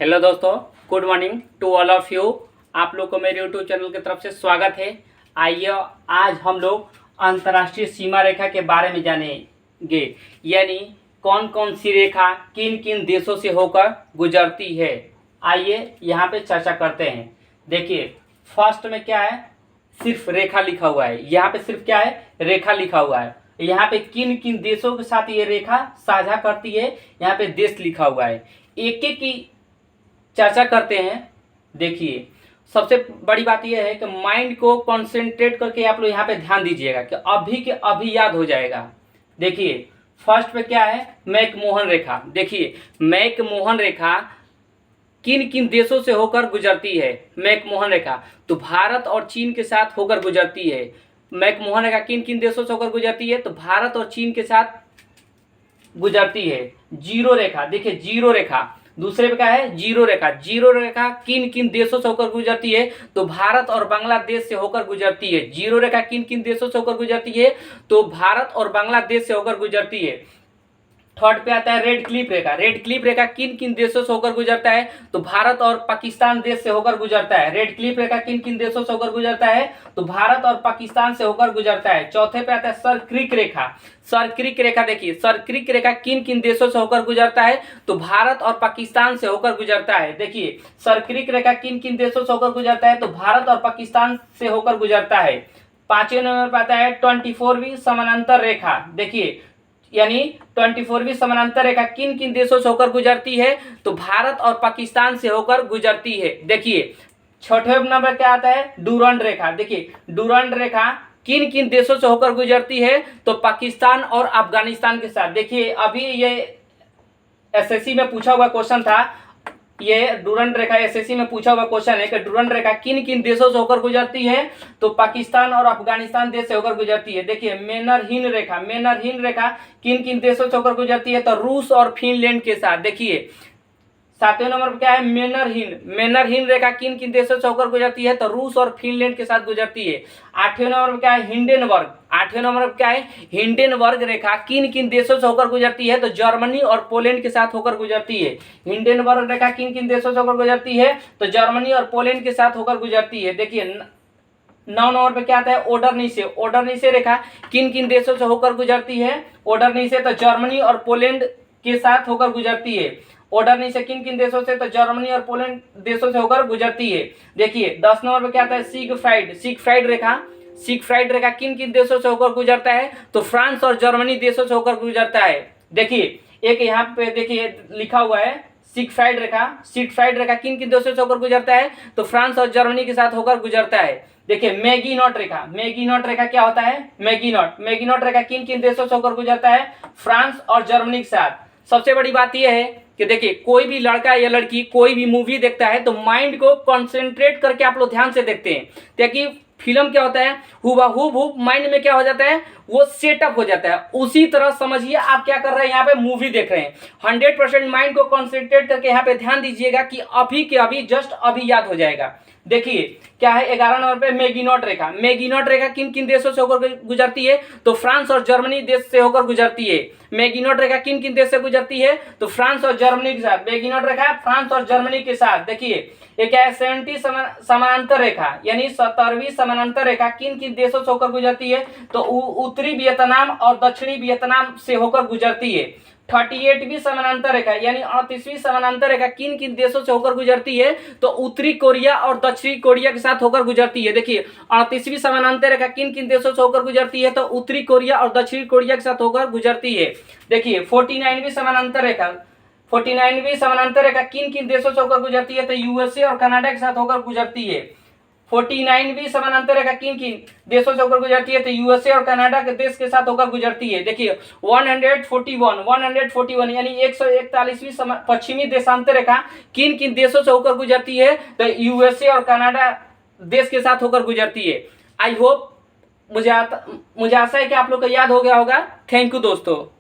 Hello दोस्तों, good morning to all of you. आप लोग को मेरे यूट्यूब चैनल की तरफ से स्वागत है। आइए आज हम लोग अंतर्राष्ट्रीय सीमा रेखा के बारे में जानेंगे, यानी कौन कौन सी रेखा किन किन देशों से होकर गुजरती है। आइए यहाँ पे चर्चा करते हैं। देखिए, फर्स्ट में क्या है, सिर्फ रेखा लिखा हुआ है। यहाँ पे सिर्फ क्या है, रेखा लिखा हुआ है। यहाँ पे किन किन देशों के साथ ये रेखा साझा करती है, यहाँ पे देश लिखा हुआ है। एक एक की चर्चा करते हैं। देखिए, सबसे बड़ी बात यह है कि माइंड को कंसंट्रेट करके आप लोग यहाँ पे ध्यान दीजिएगा कि अभी के अभी याद हो जाएगा। देखिए, फर्स्ट पे क्या है, मैकमोहन रेखा। देखिए, मैकमोहन रेखा किन किन देशों से होकर गुजरती है। मैकमोहन रेखा तो भारत और चीन के साथ होकर गुजरती है। मैकमोहन रेखा किन किन देशों से होकर गुजरती है, तो भारत और चीन के साथ गुजरती है। जीरो रेखा, देखिए जीरो रेखा दूसरे पे क्या है, जीरो रेखा। जीरो रेखा किन किन देशों से होकर गुजरती है, तो भारत और बांग्लादेश से होकर गुजरती है। जीरो रेखा किन किन देशों से होकर गुजरती है, तो भारत और बांग्लादेश से होकर गुजरती है। थर्ड पे आता है रेड क्लिप रेखा। रेड क्लिप रेखा किन किन देशों से होकर गुजरता है, तो भारत और पाकिस्तान देश से होकर गुजरता है। रेड क्लिप रेखा किन किन देशों से होकर गुजरता है, तो भारत और पाकिस्तान से होकर गुजरता है। चौथे पे आता है सर्क्रिक रेखा। सर्क्रिक रेखा, देखिए सर्क्रिक रेखा किन किन देशों से होकर गुजरता है, तो भारत और पाकिस्तान से होकर गुजरता है। देखिए, सर्क्रिक रेखा किन किन देशों से होकर गुजरता है, तो भारत और पाकिस्तान से होकर गुजरता है। पांचवें नंबर पर आता है 24वीं समानांतर रेखा। देखिए, यानी 24वीं समानांतर रेखा किन किन देशों से होकर गुजरती है, तो भारत और पाकिस्तान से होकर गुजरती है। देखिए, छठवें नंबर क्या आता है, डूरंड रेखा। देखिए, डूरंड रेखा किन किन देशों से होकर गुजरती है, तो पाकिस्तान और अफगानिस्तान के साथ। देखिए, अभी ये एसएससी में पूछा हुआ क्वेश्चन था। ये डूरंड रेखा एसएससी में पूछा हुआ क्वेश्चन है कि डूरंड रेखा किन किन देशों से होकर गुजरती है, तो पाकिस्तान और अफगानिस्तान देश से होकर गुजरती है। देखिए, मेनरहिन रेखा। मेनरहिन रेखा किन किन देशों से होकर गुजरती है, तो रूस और फिनलैंड के साथ। देखिए, सातवें नंबर पर क्या है, मेनरहिन। मेनरहिन रेखा किन किन देशों से होकर गुजरती है, तो रूस और फिनलैंड के साथ गुजरती है। आठवें नंबर पर क्या है, हिंडेनबर्ग। आठवें नंबर पर क्या है, हिंडेनबर्ग रेखा किन किन देशों से होकर गुजरती है, तो जर्मनी और पोलैंड के साथ होकर गुजरती है। हिंडेनबर्ग रेखा किन किन देशों से होकर गुजरती है, तो जर्मनी और पोलैंड के साथ होकर गुजरती है। देखिए, 9 नंबर पे क्या आता है, ओडरनीसे। ओडरनीसे रेखा किन किन देशों से होकर गुजरती है, ओडरनीसे तो जर्मनी और पोलैंड के साथ होकर गुजरती है। ओडरनीसे किन किन देशों से, तो जर्मनी और पोलैंड देशों से होकर गुजरती है। देखिए, 10 नंबर पे क्या आता है, सिगफ्राइड। सिगफ्राइड रेखा। सिगफ्राइड रेखा किन किन देशों से होकर गुजरता है, तो फ्रांस और जर्मनी देशों से होकर गुजरता है। देखिए, एक यहाँ पे देखिए लिखा हुआ है सिगफ्राइड रेखा। सिगफ्राइड रेखा किन किन देशों से होकर गुजरता है, तो फ्रांस और जर्मनी के साथ होकर गुजरता है। देखिए, मैगीनॉट रेखा। मैगीनॉट रेखा क्या होता है, मैगीनॉट। मैगीनॉट रेखा किन किन देशों से होकर गुजरता है, फ्रांस और जर्मनी के साथ। सबसे बड़ी बात यह है कि देखिए, कोई भी लड़का या लड़की कोई भी मूवी देखता है तो माइंड को कंसंट्रेट करके आप लोग ध्यान से देखते हैं, ताकि फिल्म क्या होता है, हुबहू माइंड में क्या हो जाता है, वो सेटअप हो जाता है। उसी तरह समझिए आप क्या कर रहे हैं, यहाँ पे मूवी देख रहे हैं। 100% माइंड को कंसंट्रेट करके यहाँ पे ध्यान दीजिएगा कि अभी के अभी जस्ट अभी याद हो जाएगा। देखिए क्या है, 11 नंबर पे मैगीनॉट रेखा। मैगीनॉट रेखा किन किन देशों से होकर गुजरती है, तो फ्रांस और जर्मनी देश से होकर गुजरती है। मैगीनॉट रेखा किन किन देश से गुजरती है, तो फ्रांस और जर्मनी के साथ। मैगीनॉट रेखा फ्रांस और जर्मनी के साथ। देखिए, ये क्या है, 70 समानांतर रेखा, यानी 70वीं समानांतर रेखा किन किन देशों से होकर गुजरती है, तो उत्तरी वियतनाम और दक्षिणी वियतनाम से होकर गुजरती है। 38वीं समानांतर रेखा, यानी 38वीं समानांतर रेखा किन किन देशों से होकर गुजरती है, तो उत्तरी कोरिया और दक्षिणी कोरिया के साथ होकर गुजरती है। देखिए, 38वीं समानांतर रेखा किन किन देशों से होकर गुजरती है, तो उत्तरी कोरिया और दक्षिणी कोरिया के साथ होकर गुजरती है। देखिए, 49वीं समानांतर रेखा। 49वीं समानांतर रेखा किन किन देशों से होकर गुजरती है, तो यूएसए और कनाडा के साथ होकर गुजरती है। 49वीं समानांतर रेखा किन किन देशों से होकर गुजरती है, तो यूएसए और कनाडा के देश के साथ होकर गुजरती है। देखिए, 141 यानी 141वीं पश्चिमी देशांतर रेखा किन किन देशों से होकर गुजरती है, तो यूएसए और कनाडा देश के साथ होकर गुजरती है। आई होप मुझे आशा है कि आप लोग को याद हो गया होगा। थैंक यू दोस्तों।